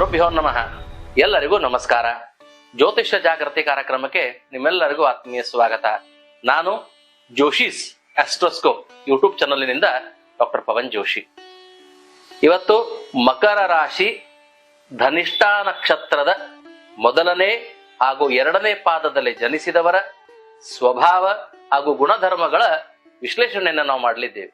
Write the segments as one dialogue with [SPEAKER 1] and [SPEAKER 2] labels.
[SPEAKER 1] ಗುರುಭ್ಯೋ ನಮಃ. ಎಲ್ಲರಿಗೂ ನಮಸ್ಕಾರ. ಜ್ಯೋತಿಷ್ಯ ಜಾಗೃತಿ ಕಾರ್ಯಕ್ರಮಕ್ಕೆ ನಿಮ್ಮೆಲ್ಲರಿಗೂ ಆತ್ಮೀಯ ಸ್ವಾಗತ. ನಾನು ಜೋಶೀಸ್ ಆಸ್ಟ್ರೋಸ್ಕೋಪ್ ಯೂಟ್ಯೂಬ್ ಚಾನಲ್ನಿಂದ ಡಾಕ್ಟರ್ ಪವನ್ ಜೋಶಿ. ಇವತ್ತು ಮಕರ ರಾಶಿ ಧನಿಷ್ಠಾ ನಕ್ಷತ್ರದ ಮೊದಲನೇ ಹಾಗೂ ಎರಡನೇ ಪಾದದಲ್ಲಿ ಜನಿಸಿದವರ ಸ್ವಭಾವ ಹಾಗೂ ಗುಣಧರ್ಮಗಳ ವಿಶ್ಲೇಷಣೆಯನ್ನು ನಾವು ಮಾಡಲಿದ್ದೇವೆ.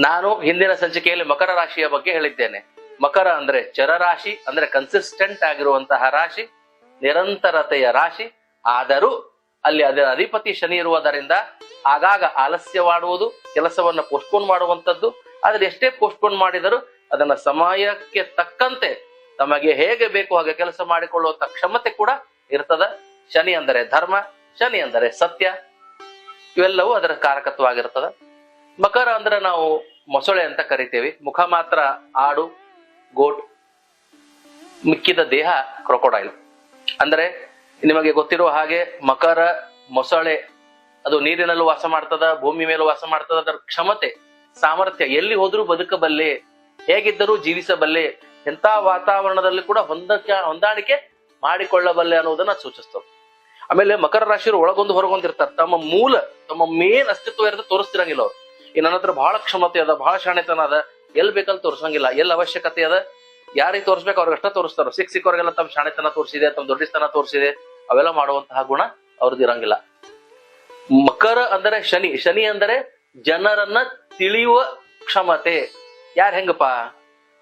[SPEAKER 1] ನಾನು ಹಿಂದಿನ ಸಂಚಿಕೆಯಲ್ಲಿ ಮಕರ ರಾಶಿಯ ಬಗ್ಗೆ ಹೇಳಿದ್ದೇನೆ. ಮಕರ ಅಂದ್ರೆ ಚರರಾಶಿ, ಅಂದ್ರೆ ಕನ್ಸಿಸ್ಟೆಂಟ್ ಆಗಿರುವಂತಹ ರಾಶಿ, ನಿರಂತರತೆಯ ರಾಶಿ. ಆದರೂ ಅಲ್ಲಿ ಅದರ ಅಧಿಪತಿ ಶನಿ ಇರುವುದರಿಂದ ಆಗಾಗ ಆಲಸ್ಯವಾಡುವುದು, ಕೆಲಸವನ್ನ ಪೋಸ್ಟ್ಪೋನ್ ಮಾಡುವಂಥದ್ದು. ಆದ್ರೆ ಎಷ್ಟೇ ಪೋಸ್ಟ್ಪೋನ್ ಮಾಡಿದರೂ ಅದನ್ನ ಸಮಯಕ್ಕೆ ತಕ್ಕಂತೆ ತಮಗೆ ಹೇಗೆ ಬೇಕು ಹಾಗೆ ಕೆಲಸ ಮಾಡಿಕೊಳ್ಳುವಂತ ಕ್ಷಮತೆ ಕೂಡ ಇರ್ತದ. ಶನಿ ಅಂದರೆ ಧರ್ಮ, ಶನಿ ಅಂದರೆ ಸತ್ಯ, ಇವೆಲ್ಲವೂ ಅದರ ಕಾರಕತ್ವವಾಗಿರ್ತದ. ಮಕರ ಅಂದ್ರೆ ನಾವು ಮೊಸಳೆ ಅಂತ ಕರಿತೇವೆ. ಮುಖ ಮಾತ್ರ ಆಡು, ಗೋಟ್, ಮಿಕ್ಕಿದ ದೇಹ ಕ್ರೊಕೊಡೈಲ್. ಅಂದ್ರೆ ನಿಮಗೆ ಗೊತ್ತಿರುವ ಹಾಗೆ ಮಕರ ಮೊಸಳೆ ಅದು ನೀರಿನಲ್ಲೂ ವಾಸ ಮಾಡ್ತದ, ಭೂಮಿ ಮೇಲೂ ವಾಸ ಮಾಡ್ತದ. ಅದರ ಕ್ಷಮತೆ, ಸಾಮರ್ಥ್ಯ, ಎಲ್ಲಿ ಹೋದ್ರೂ ಬದುಕಬಲ್ಲೆ, ಹೇಗಿದ್ದರೂ ಜೀವಿಸಬಲ್ಲೆ, ಎಂಥ ವಾತಾವರಣದಲ್ಲಿ ಕೂಡ ಹೊಂದಾಣಿಕೆ ಮಾಡಿಕೊಳ್ಳಬಲ್ಲೆ ಅನ್ನೋದನ್ನ ಸೂಚಿಸ್ತವೆ. ಆಮೇಲೆ ಮಕರ ರಾಶಿಯವರು ಒಳಗೊಂದು ಹೊರಗೊಂದಿರ್ತಾರೆ. ತಮ್ಮ ಮೇನ್ ಅಸ್ತಿತ್ವ ಇರೋದು ತೋರಿಸ್ತಿರಂಗಿಲ್ಲ ಅವ್ರು. ಈ ನನ್ನ ಹತ್ರ ಬಹಳ ಕ್ಷಮತೆ ಅದ, ಬಹಳ ಶಾಣೆತನ ಅದ, ಎಲ್ಲಿ ಬೇಕಲ್ಲಿ ತೋರ್ಸಂಗಿಲ್ಲ. ಎಲ್ಲಿ ಅವಶ್ಯಕತೆ ಅದ, ಯಾರಿಗೆ ತೋರಿಸ್ಬೇಕು ಅವ್ರಿಗೆ ಅಷ್ಟ ತೋರಿಸ್ತಾರ. ಸಿಕ್ಕವ್ರಿಗೆಲ್ಲ ತಮ್ಮ ಶಾಣೆತನ ತೋರಿಸಿದೆ, ತಮ್ಮ ದೊಡ್ಡಸ್ತನ ತೋರಿಸಿದೆ, ಅವೆಲ್ಲ ಮಾಡುವಂತಹ ಗುಣ ಅವ್ರದ್ದು ಇರಂಗಿಲ್ಲ. ಮಕರ ಅಂದರೆ ಶನಿ. ಶನಿ ಅಂದರೆ ಜನರನ್ನ ತಿಳಿಯುವ ಕ್ಷಮತೆ. ಯಾರು ಹೆಂಗಪ್ಪ,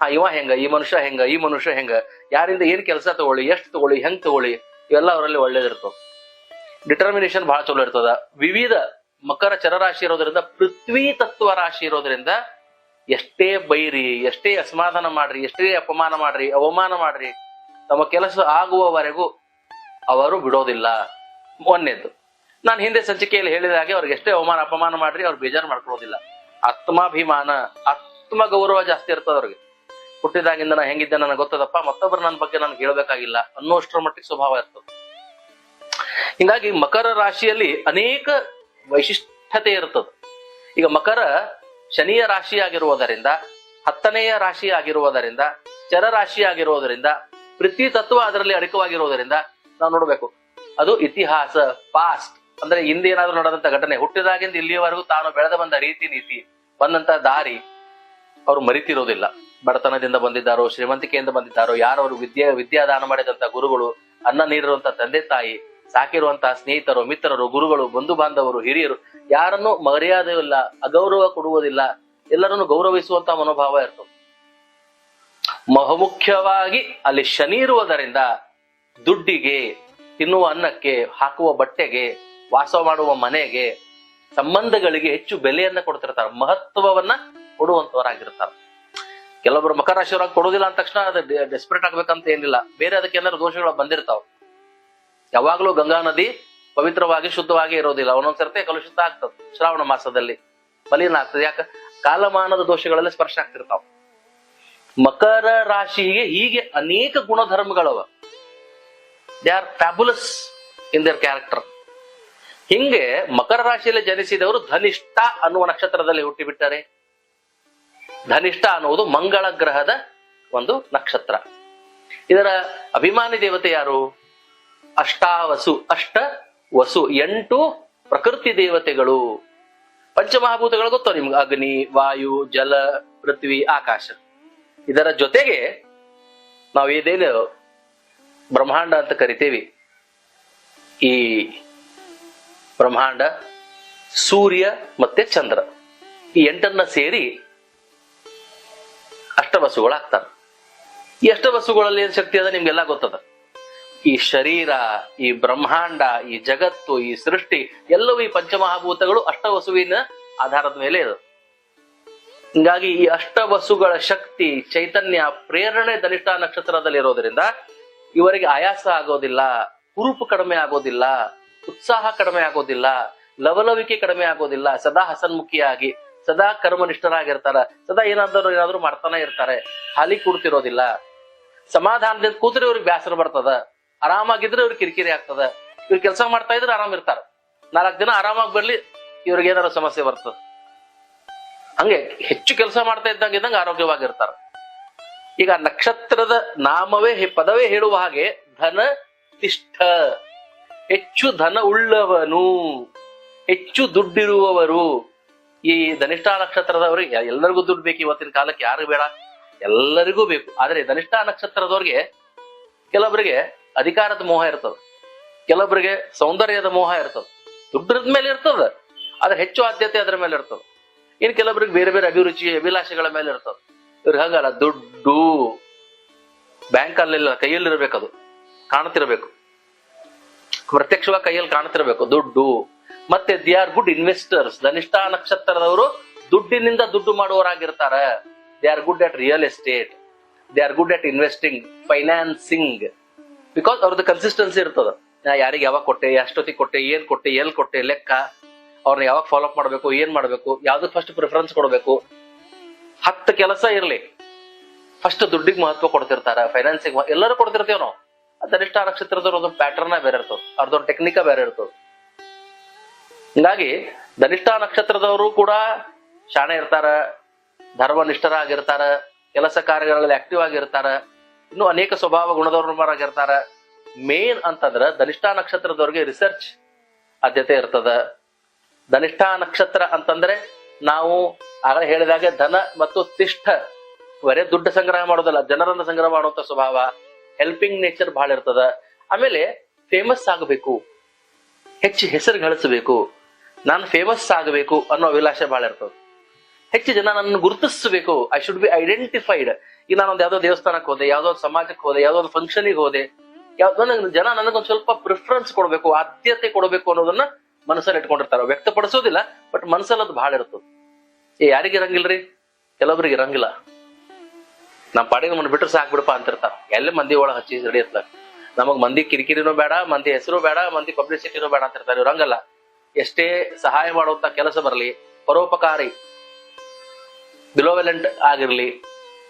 [SPEAKER 1] ಇವ ಹೆಂಗ, ಈ ಮನುಷ್ಯ ಹೆಂಗ, ಈ ಮನುಷ್ಯ ಹೆಂಗ, ಯಾರಿಂದ ಏನ್ ಕೆಲಸ ತಗೊಳ್ಳಿ, ಎಷ್ಟು ತಗೊಳ್ಳಿ, ಹೆಂಗ್ ತಗೊಳ್ಳಿ, ಇವೆಲ್ಲ ಅವರಲ್ಲಿ ಒಳ್ಳೇದಿರ್ತವ. ಡಿಟರ್ಮಿನೇಷನ್ ಬಹಳ ಚಲೋ ಇರ್ತದ. ವಿವಿಧ ಮಕರ ಚರರಾಶಿ ಇರೋದ್ರಿಂದ, ಪೃಥ್ವಿ ತತ್ವ ರಾಶಿ ಇರೋದ್ರಿಂದ ಎಷ್ಟೇ ಬೈರಿ, ಎಷ್ಟೇ ಅಸಮಾಧಾನ ಮಾಡ್ರಿ, ಎಷ್ಟೇ ಅಪಮಾನ ಮಾಡ್ರಿ, ಅವಮಾನ ಮಾಡ್ರಿ, ತಮ್ಮ ಕೆಲಸ ಆಗುವವರೆಗೂ ಅವರು ಬಿಡೋದಿಲ್ಲ. ಒಂದೇದ್ದು, ನಾನು ಹಿಂದೆ ಸಂಚಿಕೆಯಲ್ಲಿ ಹೇಳಿದ ಹಾಗೆ ಅವ್ರಿಗೆ ಎಷ್ಟೇ ಅವಮಾನ ಅಪಮಾನ ಮಾಡ್ರಿ ಅವ್ರು ಬೇಜಾರು ಮಾಡ್ಕೊಳ್ಳೋದಿಲ್ಲ. ಆತ್ಮಾಭಿಮಾನ, ಆತ್ಮ ಗೌರವ ಜಾಸ್ತಿ ಇರ್ತದ ಅವ್ರಿಗೆ. ಹುಟ್ಟಿದಾಗಿಂದ ನಾ ಹೆಂಗಿದ್ದೆ ನನಗೆ ಗೊತ್ತದಪ್ಪ, ಮತ್ತೊಬ್ಬರು ನನ್ನ ಬಗ್ಗೆ ನನ್ಗೆ ಹೇಳ್ಬೇಕಾಗಿಲ್ಲ ಅನ್ನೋಷ್ಟರ ಮಟ್ಟಿಗೆ ಸ್ವಭಾವ ಇರ್ತದೆ. ಹಿಂಗಾಗಿ ಮಕರ ರಾಶಿಯಲ್ಲಿ ಅನೇಕ ವೈಶಿಷ್ಟ್ಯತೆ ಇರ್ತದೆ. ಈಗ ಮಕರ ಶನಿಯ ರಾಶಿ ಆಗಿರುವುದರಿಂದ, 10ನೆಯ ರಾಶಿ ಆಗಿರುವುದರಿಂದ, ಚರರಾಶಿ ಆಗಿರುವುದರಿಂದ, ಪೃಥ್ವಿ ತತ್ವ ಅದರಲ್ಲಿ ಅಡಕವಾಗಿರುವುದರಿಂದ ನಾವು ನೋಡ್ಬೇಕು ಅದು ಇತಿಹಾಸ, ಪಾಸ್ಟ್ ಅಂದ್ರೆ ಹಿಂದೆ ಏನಾದ್ರೂ ನಡೆದಂತ ಘಟನೆ, ಹುಟ್ಟಿದಾಗಿಂದ ಇಲ್ಲಿಯವರೆಗೂ ತಾನು ಬೆಳೆದ ಬಂದ ರೀತಿ ನೀತಿ, ಬಂದಂತ ದಾರಿ ಅವ್ರು ಮರಿತಿರೋದಿಲ್ಲ. ಬಡತನದಿಂದ ಬಂದಿದ್ದಾರೋ, ಶ್ರೀಮಂತಿಕೆಯಿಂದ ಬಂದಿದ್ದಾರೋ, ಯಾರವರು ವಿದ್ಯಾದಾನ ಮಾಡಿದಂತ ಗುರುಗಳು, ಅನ್ನ ನೀಡಿರುವಂತ ತಂದೆ ತಾಯಿ, ಸಾಕಿರುವಂತಹ ಸ್ನೇಹಿತರು, ಮಿತ್ರರು, ಗುರುಗಳು, ಬಂಧು ಬಾಂಧವರು, ಹಿರಿಯರು, ಯಾರನ್ನು ಮರ್ಯಾದೆ ಇಲ್ಲ, ಅಗೌರವ ಕೊಡುವುದಿಲ್ಲ, ಎಲ್ಲರನ್ನು ಗೌರವಿಸುವಂತಹ ಮನೋಭಾವ ಇರ್ತದೆ. ಬಹುಮುಖ್ಯವಾಗಿ ಅಲ್ಲಿ ಶನಿ ಇರುವುದರಿಂದ ದುಡ್ಡಿಗೆ, ತಿನ್ನುವ ಅನ್ನಕ್ಕೆ, ಹಾಕುವ ಬಟ್ಟೆಗೆ, ವಾಸ ಮಾಡುವ ಮನೆಗೆ, ಸಂಬಂಧಗಳಿಗೆ ಹೆಚ್ಚು ಬೆಲೆಯನ್ನ ಕೊಡ್ತಿರ್ತಾರೆ, ಮಹತ್ವವನ್ನ ಕೊಡುವಂತವರಾಗಿರ್ತಾರೆ. ಕೆಲವೊಬ್ರು ಮಕರ ರಾಶಿಯವರಾಗಿ ಕೊಡೋದಿಲ್ಲ ಅಂದ ತಕ್ಷಣ ಅದು ಡೆಸ್ಪರೇಟ್ ಆಗ್ಬೇಕಂತ ಏನಿಲ್ಲ. ಬೇರೆ ಅದಕ್ಕೆ ಏನಾದ್ರು ದೋಷಗಳು ಬಂದಿರ್ತಾವ. ಯಾವಾಗ್ಲೂ ಗಂಗಾ ನದಿ ಪವಿತ್ರವಾಗಿ ಶುದ್ಧವಾಗಿ ಇರೋದಿಲ್ಲ. ಒಂದೊಂದ್ಸರ್ತಿ ಕಲುಷಿತ ಆಗ್ತದೆ. ಶ್ರಾವಣ ಮಾಸದಲ್ಲಿ ಮಲಿನ ಆಗ್ತದೆ. ಯಾಕೆ? ಕಾಲಮಾನದ ದೋಷಗಳಲ್ಲಿ ಸ್ಪರ್ಶ ಆಗ್ತಿರ್ತಾವ. ಮಕರ ರಾಶಿಗೆ ಹೀಗೆ ಅನೇಕ ಗುಣಧರ್ಮಗಳವ. They are fabulous in their character. ಹಿಂಗೆ ಮಕರ ರಾಶಿಯಲ್ಲಿ ಜನಿಸಿದವರು ಧನಿಷ್ಠ ಅನ್ನುವ ನಕ್ಷತ್ರದಲ್ಲಿ ಹುಟ್ಟಿಬಿಟ್ಟರೆ. ಧನಿಷ್ಠ ಅನ್ನುವುದು ಮಂಗಳ ಗ್ರಹದ ಒಂದು ನಕ್ಷತ್ರ. ಇದರ ಅಭಿಮಾನಿ ದೇವತೆ ಯಾರು? ಅಷ್ಟಾವಸು. ಅಷ್ಟ ವಸು, 8 ಪ್ರಕೃತಿ ದೇವತೆಗಳು. ಪಂಚಮಹಾಭೂತಗಳು ಗೊತ್ತೋ ನಿಮ್ಗೆ? ಅಗ್ನಿ, ವಾಯು, ಜಲ, ಪೃಥ್ವಿ, ಆಕಾಶ. ಇದರ ಜೊತೆಗೆ ನಾವು ಇದೇನು ಬ್ರಹ್ಮಾಂಡ ಅಂತ ಕರಿತೇವಿ, ಈ ಬ್ರಹ್ಮಾಂಡ, ಸೂರ್ಯ ಮತ್ತೆ ಚಂದ್ರ, ಈ 8ನ್ನ ಸೇರಿ ಅಷ್ಟವಸುಗಳಾಗ್ತಾರೆ. ಈ ಅಷ್ಟವಸುಗಳಲ್ಲಿ ಏನ್ ಶಕ್ತಿ ಅದ ನಿಮ್ಗೆಲ್ಲ ಗೊತ್ತದ. ಈ ಶರೀರ, ಈ ಬ್ರಹ್ಮಾಂಡ, ಈ ಜಗತ್ತು, ಈ ಸೃಷ್ಟಿ ಎಲ್ಲವೂ ಈ ಪಂಚಮಹಾಭೂತಗಳು ಅಷ್ಟವಸುವಿನ ಆಧಾರದ ಮೇಲೆ ಇದೆ. ಹಿಂಗಾಗಿ ಈ ಅಷ್ಟವಸುಗಳ ಶಕ್ತಿ, ಚೈತನ್ಯ, ಪ್ರೇರಣೆ ಧನಿಷ್ಠ ನಕ್ಷತ್ರದಲ್ಲಿ ಇರೋದ್ರಿಂದ ಇವರಿಗೆ ಆಯಾಸ ಆಗೋದಿಲ್ಲ, ಹುರುಪು ಕಡಿಮೆ ಆಗೋದಿಲ್ಲ, ಉತ್ಸಾಹ ಕಡಿಮೆ ಆಗೋದಿಲ್ಲ, ಲವಲವಿಕೆ ಕಡಿಮೆ ಆಗೋದಿಲ್ಲ. ಸದಾ ಹಸನ್ಮುಖಿಯಾಗಿ, ಸದಾ ಕರ್ಮನಿಷ್ಠರಾಗಿರ್ತಾರ. ಸದಾ ಏನಾದ್ರೂ ಮಾಡ್ತಾನೆ ಇರ್ತಾರೆ. ಖಾಲಿ ಕೂಡ್ತಿರೋದಿಲ್ಲ. ಸಮಾಧಾನದಿಂದ ಕೂತ್ರೆ ಇವ್ರಿಗೆ ಬೇಸರ ಬರ್ತದ, ಆರಾಮಾಗಿದ್ರೆ ಇವ್ರಿಗೆ ಕಿರಿಕಿರಿ ಆಗ್ತದ. ಇವ್ರು ಕೆಲಸ ಮಾಡ್ತಾ ಇದ್ರೆ ಆರಾಮ್ ಇರ್ತಾರ. 4 ದಿನ ಆರಾಮಾಗಿ ಬರ್ಲಿ ಇವ್ರಿಗೆ ಏನಾದ್ರು ಸಮಸ್ಯೆ ಬರ್ತದ. ಹಂಗೆ ಹೆಚ್ಚು ಕೆಲಸ ಮಾಡ್ತಾ ಇದ್ದಂಗೆ ಆರೋಗ್ಯವಾಗಿರ್ತಾರ. ಈಗ ನಕ್ಷತ್ರದ ನಾಮವೇ ಪದವೇ ಹೇಳುವ ಹಾಗೆ ಧನ ತಿಷ್ಠ, ಹೆಚ್ಚು ಧನ ಉಳ್ಳವನು, ಹೆಚ್ಚು ದುಡ್ಡಿರುವವರು. ಈ ಧನಿಷ್ಠ ನಕ್ಷತ್ರದವರಿಗೆ ಎಲ್ಲರಿಗೂ ದುಡ್ಡು ಬೇಕು. ಇವತ್ತಿನ ಕಾಲಕ್ಕೆ ಯಾರು ಬೇಡ, ಎಲ್ಲರಿಗೂ ಬೇಕು. ಆದ್ರೆ ಧನಿಷ್ಠ ನಕ್ಷತ್ರದವ್ರಿಗೆ ಕೆಲವರಿಗೆ ಅಧಿಕಾರದ ಮೋಹ ಇರ್ತದ, ಕೆಲವರಿಗೆ ಸೌಂದರ್ಯದ ಮೋಹ ಇರ್ತದ, ದುಡ್ಡದ ಮೇಲೆ ಇರ್ತದ, ಆದ್ರೆ ಹೆಚ್ಚು ಆದ್ಯತೆ ಅದರ ಮೇಲೆ ಇರ್ತದ. ಇನ್ ಕೆಲವರಿಗೆ ಬೇರೆ ಬೇರೆ ಅಭಿರುಚಿ ಅಭಿಲಾಷೆಗಳ ಮೇಲೆ ಇರ್ತದ. ಇವ್ರಿಗೆ ಹಾಗಲ್ಲ, ದುಡ್ಡು ಬ್ಯಾಂಕ್ ಅಲ್ಲೆಲ್ಲ ಕೈಯಲ್ಲಿರ್ಬೇಕು, ಅದು ಕಾಣ್ತಿರ್ಬೇಕು, ಪ್ರತ್ಯಕ್ಷವಾಗಿ ಕೈಯಲ್ಲಿ ಕಾಣ್ತಿರ್ಬೇಕು ದುಡ್ಡು. ಮತ್ತೆ they are good investors. Dhanishta ನಕ್ಷತ್ರದವರು ದುಡ್ಡಿನಿಂದ ದುಡ್ಡು ಮಾಡುವವರಾಗಿರ್ತಾರ. They are good at real estate, they are good at investing, financing. Because ಅವ್ರದ್ದು ಕನ್ಸಿಸ್ಟೆನ್ಸಿ ಇರ್ತದ. ನಾ ಯಾರಿಗೆ ಯಾವಾಗ ಕೊಟ್ಟೆ, ಎಷ್ಟೊತ್ತಿಗೆ ಕೊಟ್ಟೆ, ಏನ್ ಕೊಟ್ಟೆ, ಎಲ್ ಕೊಟ್ಟೆ, ಲೆಕ್ಕ, ಅವ್ರನ್ನ ಯಾವಾಗ ಫಾಲೋ ಅಪ್ ಮಾಡ್ಬೇಕು, ಏನ್ ಮಾಡ್ಬೇಕು, ಯಾವ್ದಕ್ ಫಸ್ಟ್ ಪ್ರಿಫರೆನ್ಸ್ ಕೊಡ್ಬೇಕು. 10 ಕೆಲಸ ಇರ್ಲಿ, ಫಸ್ಟ್ ದುಡ್ಡಿಗೆ ಮಹತ್ವ ಕೊಡ್ತಿರ್ತಾರ, ಫೈನಾನ್ಸಿಂಗ್ ಎಲ್ಲರೂ ಕೊಡ್ತಿರ್ತೇವ್ ನಾವು. ಧನಿಷ್ಠ ನಕ್ಷತ್ರದವ್ರು ಒಂದು ಪ್ಯಾಟರ್ನ್ ಬೇರೆ ಇರ್ತದ, ಅವ್ರದೊಂದು ಟೆಕ್ನಿಕ ಬೇರೆ ಇರ್ತದ. ಹಿಂಗಾಗಿ ಧನಿಷ್ಠ ನಕ್ಷತ್ರದವರು ಕೂಡ ಶಾಣೆ ಇರ್ತಾರ, ಧರ್ಮನಿಷ್ಠರಾಗಿರ್ತಾರ, ಕೆಲಸ ಕಾರ್ಯಗಳಲ್ಲಿ ಆಕ್ಟಿವ್ ಆಗಿರ್ತಾರ, ಇನ್ನು ಅನೇಕ ಸ್ವಭಾವ ಗುಣದವರಾಗಿರ್ತಾರ. ಮೇನ್ ಅಂತಂದ್ರ ಧನಿಷ್ಠ ನಕ್ಷತ್ರದವ್ರಿಗೆ ರಿಸರ್ಚ್ ಆದ್ಯತೆ ಇರ್ತದ. ಧನಿಷ್ಠ ನಕ್ಷತ್ರ ಅಂತಂದ್ರೆ ನಾವು ಆಗಲೇ ಹೇಳಿದಾಗೆ ಧನ ಮತ್ತು ತಿಷ್ಠ, ಬರೇ ದುಡ್ಡು ಸಂಗ್ರಹ ಮಾಡೋದಲ್ಲ, ಜನರನ್ನ ಸಂಗ್ರಹ ಮಾಡುವಂತ ಸ್ವಭಾವ, ಹೆಲ್ಪಿಂಗ್ ನೇಚರ್ ಬಹಳ ಇರ್ತದ. ಆಮೇಲೆ ಫೇಮಸ್ ಆಗಬೇಕು, ಹೆಚ್ಚು ಹೆಸರು ಗಳಿಸಬೇಕು, ನಾನು ಫೇಮಸ್ ಆಗಬೇಕು ಅನ್ನೋ ಅಭಿಲಾಷೆ ಬಹಳ ಇರ್ತದೆ. ಹೆಚ್ಚು ಜನ ನನ್ನ ಗುರುತಿಸಬೇಕು, ಐ ಶುಡ್ ಬಿ ಐಡೆಂಟಿಫೈಡ್. ಈಗ ನಾನೊಂದು ಯಾವ್ದೋ ದೇವಸ್ಥಾನಕ್ಕೆ ಹೋದೆ, ಯಾವ್ದೋ ಒಂದು ಸಮಾಜಕ್ಕೆ ಹೋದೆ, ಯಾವ್ದೋ ಒಂದು ಫಂಕ್ಷನಿಗೆ ಹೋದೆ, ಯಾವ್ದೋ ಜನ ನನಗೊಂದು ಸ್ವಲ್ಪ ಪ್ರಿಫರೆನ್ಸ್ ಕೊಡಬೇಕು, ಆದ್ಯತೆ ಕೊಡಬೇಕು ಅನ್ನೋದನ್ನ ಮನಸ್ಸಲ್ಲಿ ಇಟ್ಕೊಂಡಿರ್ತಾರ. ವ್ಯಕ್ತಪಡಿಸೋದಿಲ್ಲ, ಬಟ್ ಮನಸ್ಸಲ್ಲಿ ಅದು ಬಹಳ ಇರ್ತದೆ. ಯಾರಿಗೆ ಇರಂಗಿಲ್ರಿ? ಕೆಲವರಿಗೆ ಇರಂಗಿಲ್ಲ. ನಮ್ ಪಾಡಿಗೆ ನಮ್ಮನ್ನ ಬಿಟ್ಟರೆ ಸಾಕ್ಬಿಡಪ್ಪ ಅಂತಿರ್ತಾರ. ಎಲ್ಲಿ ಮಂದಿ ಒಳಗೆ ಹಚ್ಚಿ ಹಿಡಿಯತ್ಲ, ನಮಗ್ ಮಂದಿ ಕಿರಿಕಿರಿನೂ ಬೇಡ, ಮಂದಿ ಹೆಸರು ಬೇಡ, ಮಂದಿ ಪಬ್ಲಿಸಿಟಿನೂ ಬೇಡ ಅಂತಿರ್ತಾರೆ. ಇವ್ರಂಗಲ್ಲ. ಎಷ್ಟೇ ಸಹಾಯ ಮಾಡುವಂತ ಕೆಲಸ ಬರಲಿ, ಪರೋಪಕಾರಿ, ಬಿಲೋವೆಲೆಂಟ್ ಆಗಿರ್ಲಿ,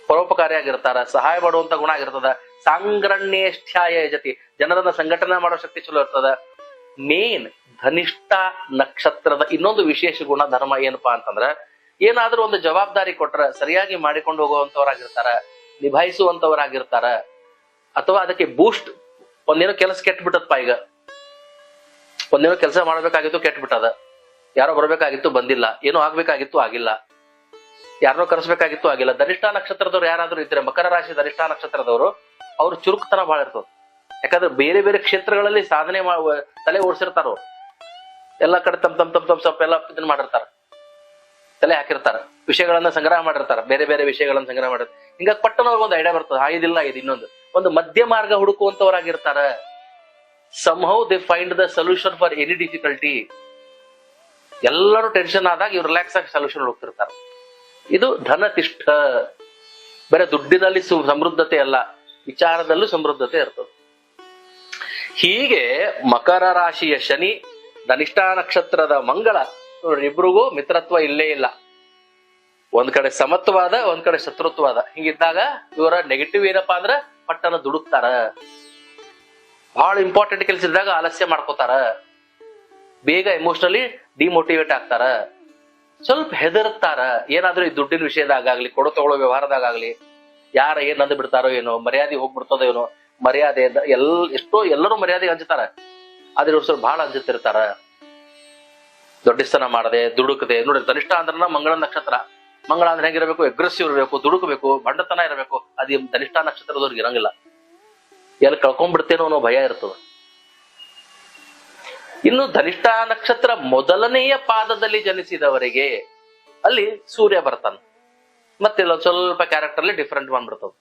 [SPEAKER 1] ಪರೋಪಕಾರಿ ಆಗಿರ್ತಾರ, ಸಹಾಯ ಮಾಡುವಂತ ಗುಣ ಆಗಿರ್ತದ. ಸಾಂಗ್ರಣ್ಯೇಷ್ಠ್ಯಾಯ ಯಜತಿ, ಜನರನ್ನ ಸಂಘಟನೆ ಮಾಡೋ ಶಕ್ತಿ ಚಲೋ ಇರ್ತದ. ಮೇನ್ ಧನಿಷ್ಠ ನಕ್ಷತ್ರದ ಇನ್ನೊಂದು ವಿಶೇಷ ಗುಣ ಧರ್ಮ ಏನಪ್ಪಾ ಅಂತಂದ್ರ, ಏನಾದ್ರೂ ಒಂದು ಜವಾಬ್ದಾರಿ ಕೊಟ್ರ ಸರಿಯಾಗಿ ಮಾಡಿಕೊಂಡು ಹೋಗುವಂತವರಾಗಿರ್ತಾರ, ನಿಭಾಯಿಸುವಂತವರಾಗಿರ್ತಾರ. ಅಥವಾ ಅದಕ್ಕೆ ಬೂಸ್ಟ್, ಒಂದೇನೋ ಕೆಲಸ ಕೆಟ್ಬಿಟ್ಟದಪ್ಪ, ಈಗ ಒಂದೇನೋ ಕೆಲಸ ಮಾಡ್ಬೇಕಾಗಿತ್ತು ಕೆಟ್ಬಿಟ್ಟದ, ಯಾರೋ ಬರ್ಬೇಕಾಗಿತ್ತು ಬಂದಿಲ್ಲ, ಏನೋ ಆಗ್ಬೇಕಾಗಿತ್ತು ಆಗಿಲ್ಲ, ಯಾರನ್ನೋ ಕರೆಸ್ಬೇಕಾಗಿತ್ತು ಆಗಿಲ್ಲ. ಧನಿಷ್ಠ ನಕ್ಷತ್ರದವ್ರು ಯಾರಾದ್ರೂ ಇದ್ರೆ, ಮಕರ ರಾಶಿ ಧನಿಷ್ಠ ನಕ್ಷತ್ರದವರು, ಅವ್ರ ಚುರುಕುತನ ಬಹಳ ಇರ್ತದೆ. ಯಾಕಂದ್ರೆ ಬೇರೆ ಬೇರೆ ಕ್ಷೇತ್ರಗಳಲ್ಲಿ ಸಾಧನೆ ತಲೆ ಓಡಿಸಿರ್ತಾರ. ಎಲ್ಲಾ ಕಡೆ ತಮ್ ಸ್ವಲ್ಪ ಎಲ್ಲ ಇದನ್ನ ಮಾಡಿರ್ತಾರ, ತಲೆ ಹಾಕಿರ್ತಾರ, ವಿಷಯಗಳನ್ನ ಸಂಗ್ರಹ ಮಾಡಿರ್ತಾರ, ಬೇರೆ ಬೇರೆ ವಿಷಯಗಳನ್ನ ಸಂಗ್ರಹ ಮಾಡಿರ್ತಾರೆ. ಹಿಂಗ ಪಟ್ಟಣ ಒಂದು ಐಡಿಯಾ ಬರ್ತದೆ, ಇದಿಲ್ಲ ಇದು ಇನ್ನೊಂದು, ಒಂದು ಮಧ್ಯ ಮಾರ್ಗ ಹುಡುಕುವಂತವರಾಗಿರ್ತಾರ. somehow they find the solution for any difficulty. ಎಲ್ಲರೂ ಟೆನ್ಷನ್ ಆದಾಗ ಇವ್ರು ರಿಲ್ಯಾಕ್ಸ್ ಆಗಿ ಸೊಲ್ಯೂಷನ್ ಹುಡುಕ್ತಿರ್ತಾರೆ. ಇದು ಧನತಿಷ್ಠ. ಬರೀ ದುಡ್ಡಿನಲ್ಲಿ ಸಮೃದ್ಧತೆ ಅಲ್ಲ, ವಿಚಾರದಲ್ಲೂ ಸಮೃದ್ಧತೆ ಇರ್ತದೆ. ಹೀಗೆ ಮಕರ ರಾಶಿಯ ಶನಿ, ಧನಿಷ್ಠ ನಕ್ಷತ್ರದ ಮಂಗಳ, ಇಬ್ರಿಗೂ ಮಿತ್ರತ್ವ ಇಲ್ಲೇ ಇಲ್ಲ. ಒಂದ್ ಕಡೆ ಸಮತ್ವವಾದ, ಒಂದ್ ಕಡೆ ಶತ್ರುತ್ವವಾದ. ಹಿಂಗಿದ್ದಾಗ ಇವರ ನೆಗೆಟಿವ್ ಏನಪ್ಪಾ ಅಂದ್ರ ಪಟ್ಟನ ದುಡುಕ್ತಾರ, ಬಹಳ ಇಂಪಾರ್ಟೆಂಟ್ ಕೆಲಸ ಇದ್ದಾಗ ಆಲಸ್ಯ ಮಾಡ್ಕೋತಾರ, ಬೇಗ ಎಮೋಷನಲಿ ಡಿಮೋಟಿವೇಟ್ ಆಗ್ತಾರ, ಸ್ವಲ್ಪ ಹೆದರ್ತಾರ. ಏನಾದ್ರೂ ಈ ದುಡ್ಡಿನ ವಿಷಯದಾಗಲಿ, ಕೊಡೋ ತಗೊಳ್ಳೋ ವ್ಯವಹಾರದಾಗಲಿ, ಯಾರ ಏನ್ ಅಂದ್ ಬಿಡ್ತಾರೋ ಏನೋ, ಮರ್ಯಾದೆ ಹೋಗ್ಬಿಡ್ತದೋ ಏನೋ, ಮರ್ಯಾದೆ ಎಲ್ಲರೂ ಮರ್ಯಾದೆ ಹಂಚ್ತಾರ. ಆದ್ರೆ ಇವ್ರು ಸ್ವಲ್ಪ ಬಹಳ ಹಂಚುತ್ತಿರ್ತಾರ. ದೊಡ್ಡಸ್ತನ ಮಾಡದೆ, ದುಡುಕದೆ. ನೋಡಿ, ಧನಿಷ್ಠ ಅಂದ್ರ ಮಂಗಳ ನಕ್ಷತ್ರ. ಮಂಗಳ ಅಂದ್ರೆ ಹೆಂಗಿರ್ಬೇಕು? ಅಗ್ರೆಸಿವ್ ಇರಬೇಕು, ದುಡುಕಬೇಕು, ಬಂಡತನ ಇರಬೇಕು. ಅದು ಧನಿಷ್ಠ ನಕ್ಷತ್ರದವ್ರಿಗೆ ಇರಂಗಿಲ್ಲ. ಎಲ್ಲಿ ಕಳ್ಕೊಂಡ್ಬಿಡ್ತೇನೋ ಅನ್ನೋ ಭಯ ಇರ್ತದ. ಇನ್ನು ಧನಿಷ್ಠ ನಕ್ಷತ್ರ ಮೊದಲನೆಯ ಪಾದದಲ್ಲಿ ಜನಿಸಿದವರಿಗೆ ಅಲ್ಲಿ ಸೂರ್ಯ ಬರ್ತಾನ. ಮತ್ತೆ ಸ್ವಲ್ಪ ಕ್ಯಾರೆಕ್ಟರ್ ಅಲ್ಲಿ ಡಿಫ್ರೆಂಟ್ ಬಂದ್ಬಿಡ್ತದ.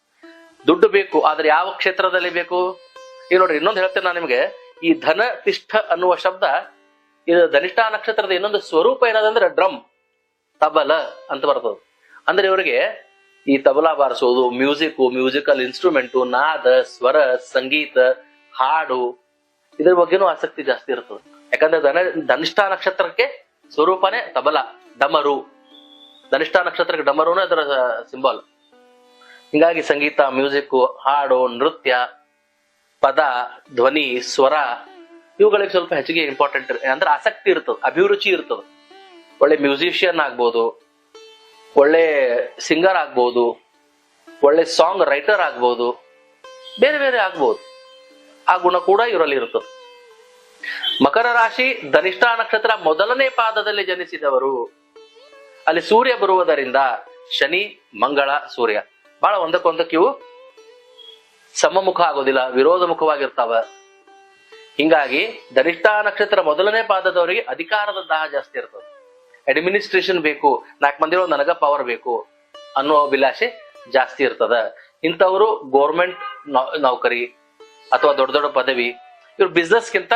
[SPEAKER 1] ದುಡ್ಡು ಬೇಕು, ಆದ್ರೆ ಯಾವ ಕ್ಷೇತ್ರದಲ್ಲಿ ಬೇಕು? ಈಗ ನೋಡ್ರಿ, ಇನ್ನೊಂದು ಹೇಳ್ತೇನೆ ನಾನು ನಿಮ್ಗೆ. ಈ ಧನ ತಿಷ್ಠ ಅನ್ನುವ ಶಬ್ದ, ಇದು ಧನಿಷ್ಠ ನಕ್ಷತ್ರದ ಇನ್ನೊಂದು ಸ್ವರೂಪ ಏನದಂದ್ರೆ ಡ್ರಮ್, ತಬಲ ಅಂತ ಬರ್ತದ. ಅಂದ್ರೆ ಇವರಿಗೆ ಈ ತಬಲಾ ಬಾರಿಸೋದು, ಮ್ಯೂಸಿಕಲ್ ಇನ್ಸ್ಟ್ರೂಮೆಂಟು, ನಾದ, ಸ್ವರ, ಸಂಗೀತ, ಹಾಡು, ಇದ್ರ ಬಗ್ಗೆನೂ ಆಸಕ್ತಿ ಜಾಸ್ತಿ ಇರ್ತದೆ. ಯಾಕಂದ್ರೆ ಧನಿಷ್ಠ ನಕ್ಷತ್ರಕ್ಕೆ ಸ್ವರೂಪನೇ ತಬಲ, ಡಮರು. ಧನಿಷ್ಠ ನಕ್ಷತ್ರಕ್ಕೆ ಡಮರುನೇ ಅದರ ಸಿಂಬಲ್. ಹಿಂಗಾಗಿ ಸಂಗೀತ, ಮ್ಯೂಸಿಕ್, ಹಾಡು, ನೃತ್ಯ, ಪದ, ಧ್ವನಿ, ಸ್ವರ, ಇವುಗಳಿಗೆ ಸ್ವಲ್ಪ ಹೆಚ್ಚಿಗೆ ಇಂಪಾರ್ಟೆಂಟ್, ಅಂದ್ರೆ ಆಸಕ್ತಿ ಇರ್ತದೆ, ಅಭಿರುಚಿ ಇರ್ತದೆ. ಒಳ್ಳೆ ಮ್ಯೂಸಿಷಿಯನ್ ಆಗ್ಬೋದು, ಒಳ್ಳೆ ಸಿಂಗರ್ ಆಗ್ಬೋದು, ಒಳ್ಳೆ ಸಾಂಗ್ ರೈಟರ್ ಆಗ್ಬಹುದು, ಬೇರೆ ಬೇರೆ ಆಗ್ಬಹುದು. ಆ ಗುಣ ಕೂಡ ಇವರಲ್ಲಿ ಇರುತ್ತದೆ. ಮಕರ ರಾಶಿ ಧನಿಷ್ಠ ನಕ್ಷತ್ರ ಮೊದಲನೇ ಪಾದದಲ್ಲಿ ಜನಿಸಿದವರು. ಅಲ್ಲಿ ಸೂರ್ಯ ಬರುವುದರಿಂದ ಶನಿ, ಮಂಗಳ, ಸೂರ್ಯ ಬಹಳ ಒಂದಕ್ಕೊಂದಕ್ಕೆ ಇವು ಸಮಮುಖ ಆಗೋದಿಲ್ಲ, ವಿರೋಧ ಮುಖವಾಗಿರ್ತಾವ. ಹಿಂಗಾಗಿ ಧನಿಷ್ಠ ನಕ್ಷತ್ರ ಮೊದಲನೇ ಪಾದದವರಿಗೆ ಅಧಿಕಾರದ ದಾಹ ಜಾಸ್ತಿ ಇರ್ತದೆ. ಅಡ್ಮಿನಿಸ್ಟ್ರೇಷನ್ ಬೇಕು, 4 ಮಂದಿ ನನಗ ಪವರ್ ಬೇಕು ಅನ್ನೋ ಅಭಿಲಾಷೆ ಜಾಸ್ತಿ ಇರ್ತದ. ಇಂಥವ್ರು ಗೋರ್ಮೆಂಟ್ ನೌಕರಿ ಅಥವಾ ದೊಡ್ಡ ದೊಡ್ಡ ಪದವಿ, ಇವ್ರು ಬಿಸ್ನೆಸ್ಗಿಂತ,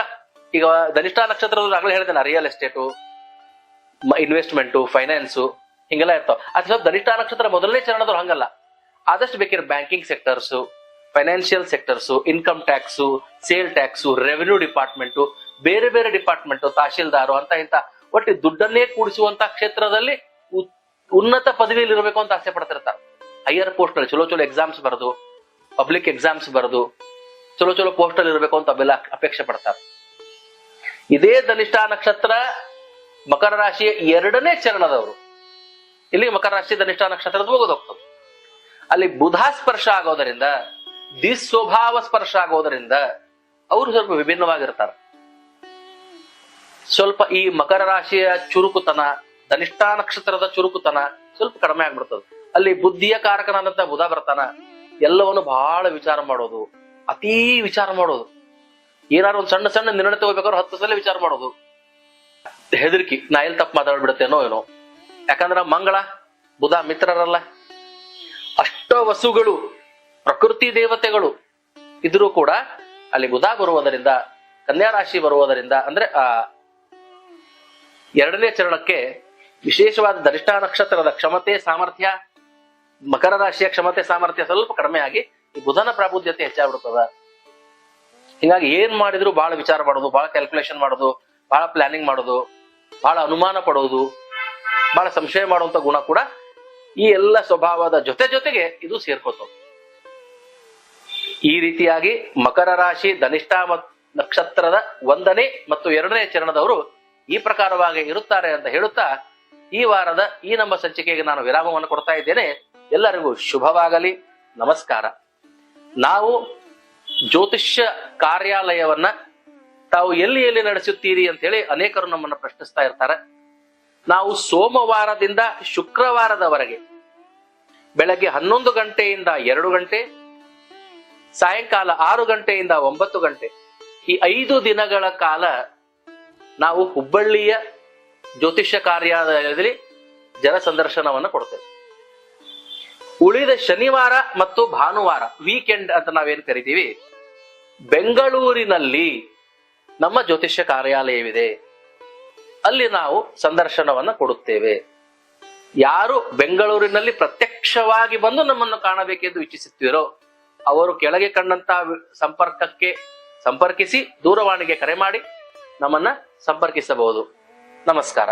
[SPEAKER 1] ಈಗ ಧನಿಷ್ಠ ನಕ್ಷತ್ರದವ್ರು ಆಗ್ಲೇ ಹೇಳಿದೆ, ರಿಯಲ್ ಎಸ್ಟೇಟು, ಇನ್ವೆಸ್ಟ್ಮೆಂಟು, ಫೈನಾನ್ಸು ಹಿಂಗೆಲ್ಲ ಇರ್ತಾವ. ಅಥವಾ ಧನಿಷ್ಠ ನಕ್ಷತ್ರ ಮೊದಲನೇ ಚರಣದವ್ರು ಹಂಗಲ್ಲ. ಆದಷ್ಟು ಬೇಕಿರೋ banking sectors, financial sectors, income tax, sale tax, revenue department, ಬೇರೆ ಬೇರೆ ಡಿಪಾರ್ಟ್ಮೆಂಟು, ತಹಶೀಲ್ದಾರು ಅಂತ ಇಂತ ಒಟ್ಟು ದುಡ್ಡನ್ನೇ ಕೂಡಿಸುವಂತ ಕ್ಷೇತ್ರದಲ್ಲಿ ಉನ್ನತ ಪದವಿಯಲ್ಲಿ ಇರಬೇಕು ಅಂತ ಆಸೆ ಪಡ್ತಿರ್ತಾರೆ. ಹೈಯರ್ ಪೋಸ್ಟ್ ಅಲ್ಲಿ ಚಲೋ ಚಲೋ ಎಕ್ಸಾಮ್ಸ್ ಬರೆದು, ಪಬ್ಲಿಕ್ ಎಕ್ಸಾಮ್ಸ್ ಬರೆದು ಚಲೋ ಚಲೋ ಪೋಸ್ಟ್ ಅಲ್ಲಿ ಇರಬೇಕು ಅಂತ ಅವೆಲ್ಲ ಅಪೇಕ್ಷೆ ಪಡ್ತಾರೆ. ಇದೇ ಧನಿಷ್ಠ ನಕ್ಷತ್ರ ಮಕರ ರಾಶಿಯ 2ನೇ ಚರಣದವರು. ಇಲ್ಲಿ ಮಕರ ರಾಶಿ ಧನಿಷ್ಠ ನಕ್ಷತ್ರದ ಹೋಗೋದೋಗ್ತದೆ. ಅಲ್ಲಿ ಬುಧ ಸ್ಪರ್ಶ ಆಗೋದರಿಂದ, ದಿಸ್ವಭಾವ ಸ್ಪರ್ಶ ಆಗೋದರಿಂದ ಅವರು ಸ್ವಲ್ಪ ವಿಭಿನ್ನವಾಗಿರ್ತಾರೆ. ಸ್ವಲ್ಪ ಈ ಮಕರ ರಾಶಿಯ ಚುರುಕುತನ, ಧನಿಷ್ಠ ನಕ್ಷತ್ರದ ಚುರುಕುತನ ಸ್ವಲ್ಪ ಕಡಿಮೆ ಆಗ್ಬಿಡ್ತದೆ. ಅಲ್ಲಿ ಬುದ್ಧಿಯ ಕಾರಕನಾದಂತ ಬುಧ ಬರ್ತಾನ. ಎಲ್ಲವನ್ನು ಬಹಳ ವಿಚಾರ ಮಾಡೋದು, ಅತೀ ವಿಚಾರ ಮಾಡೋದು. ಏನಾದ್ರು ಒಂದು ಸಣ್ಣ ಸಣ್ಣ ನಿರ್ಣಯ ತಗೋಬೇಕಾದ್ರೆ 10 ಸಲ ವಿಚಾರ ಮಾಡೋದು. ಹೆದರಿಕಿ, ನಾ ಎಲ್ಲಿ ತಪ್ಪು ಮಾತಾಡ್ಬಿಡುತ್ತೇನೋ ಏನೋ. ಯಾಕಂದ್ರ ಮಂಗಳ ಬುಧ ಮಿತ್ರರಲ್ಲ. ಅಷ್ಟ ವಸುಗಳು, ಪ್ರಕೃತಿ ದೇವತೆಗಳು ಇದ್ರೂ ಕೂಡ ಅಲ್ಲಿ ಬುಧ ಬರುವುದರಿಂದ, ಕನ್ಯಾ ರಾಶಿ ಬರುವುದರಿಂದ, ಅಂದ್ರೆ 2ನೇ ಚರಣಕ್ಕೆ ವಿಶೇಷವಾದ ಧನಿಷ್ಠ ನಕ್ಷತ್ರದ ಕ್ಷಮತೆ ಸಾಮರ್ಥ್ಯ, ಮಕರ ರಾಶಿಯ ಕ್ಷಮತೆ ಸಾಮರ್ಥ್ಯ ಸ್ವಲ್ಪ ಕಡಿಮೆ ಆಗಿ ಈ ಬುಧನ ಪ್ರಾಬುದ್ಧತೆ ಹೆಚ್ಚಾಗ್ಬಿಡ್ತದ. ಹಿಂಗಾಗಿ ಏನ್ ಮಾಡಿದ್ರು ಬಹಳ ವಿಚಾರ ಮಾಡೋದು, ಬಹಳ ಕ್ಯಾಲ್ಕುಲೇಷನ್ ಮಾಡೋದು, ಬಹಳ ಪ್ಲಾನಿಂಗ್ ಮಾಡೋದು, ಬಹಳ ಅನುಮಾನ ಪಡೋದು, ಬಹಳ ಸಂಶಯ ಮಾಡುವಂತ ಗುಣ ಕೂಡ ಈ ಎಲ್ಲ ಸ್ವಭಾವದ ಜೊತೆಗೆ ಇದು ಸೇರ್ಕೋತದೆ. ಈ ರೀತಿಯಾಗಿ ಮಕರ ರಾಶಿ ಧನಿಷ್ಠ ನಕ್ಷತ್ರದ 1ನೇ ಮತ್ತು 2ನೇ ಚರಣದವರು ಈ ಪ್ರಕಾರವಾಗಿ ಇರುತ್ತಾರೆ ಅಂತ ಹೇಳುತ್ತಾ ಈ ವಾರದ ಈ ನಮ್ಮ ಸಂಚಿಕೆಗೆ ನಾನು ವಿರಾಮವನ್ನು ಕೊಡ್ತಾ ಇದ್ದೇನೆ. ಎಲ್ಲರಿಗೂ ಶುಭವಾಗಲಿ. ನಮಸ್ಕಾರ. ನಾವು ಜ್ಯೋತಿಷ್ಯ ಕಾರ್ಯಾಲಯವನ್ನ ತಾವು ಎಲ್ಲಿ ಎಲ್ಲಿ ನಡೆಸುತ್ತೀರಿ ಅಂತ ಹೇಳಿ ಅನೇಕರು ನಮ್ಮನ್ನ ಪ್ರಶ್ನಿಸ್ತಾ ಇರ್ತಾರೆ. ನಾವು ಸೋಮವಾರದಿಂದ ಶುಕ್ರವಾರದವರೆಗೆ ಬೆಳಗ್ಗೆ 11 ಗಂಟೆಯಿಂದ 2 ಗಂಟೆ, ಸಾಯಂಕಾಲ 6 ಗಂಟೆಯಿಂದ 9 ಗಂಟೆ, ಈ 5 ದಿನಗಳ ಕಾಲ ನಾವು ಹುಬ್ಬಳ್ಳಿಯ ಜ್ಯೋತಿಷ್ಯ ಕಾರ್ಯಾಲಯದಲ್ಲಿ ಜನ ಸಂದರ್ಶನವನ್ನು ಕೊಡ್ತೇವೆ. ಉಳಿದ ಶನಿವಾರ ಮತ್ತು ಭಾನುವಾರ, ವೀಕೆಂಡ್ ಅಂತ ನಾವೇನ್ ಕರಿತೀವಿ, ಬೆಂಗಳೂರಿನಲ್ಲಿ ನಮ್ಮ ಜ್ಯೋತಿಷ್ಯ ಕಾರ್ಯಾಲಯವಿದೆ. ಅಲ್ಲಿ ನಾವು ಸಂದರ್ಶನವನ್ನ ಕೊಡುತ್ತೇವೆ. ಯಾರು ಬೆಂಗಳೂರಿನಲ್ಲಿ ಪ್ರತ್ಯಕ್ಷವಾಗಿ ಬಂದು ನಮ್ಮನ್ನು ಕಾಣಬೇಕೆಂದು ಇಚ್ಛಿಸುತ್ತೀರೋ ಅವರು ಕೆಳಗೆ ಕಂಡಂತ ಸಂಪರ್ಕಕ್ಕೆ ಸಂಪರ್ಕಿಸಿ ದೂರವಾಣಿಗೆ ಕರೆ ಮಾಡಿ ನಮ್ಮನ್ನ ಸಂಪರ್ಕಿಸಬಹುದು. ನಮಸ್ಕಾರ.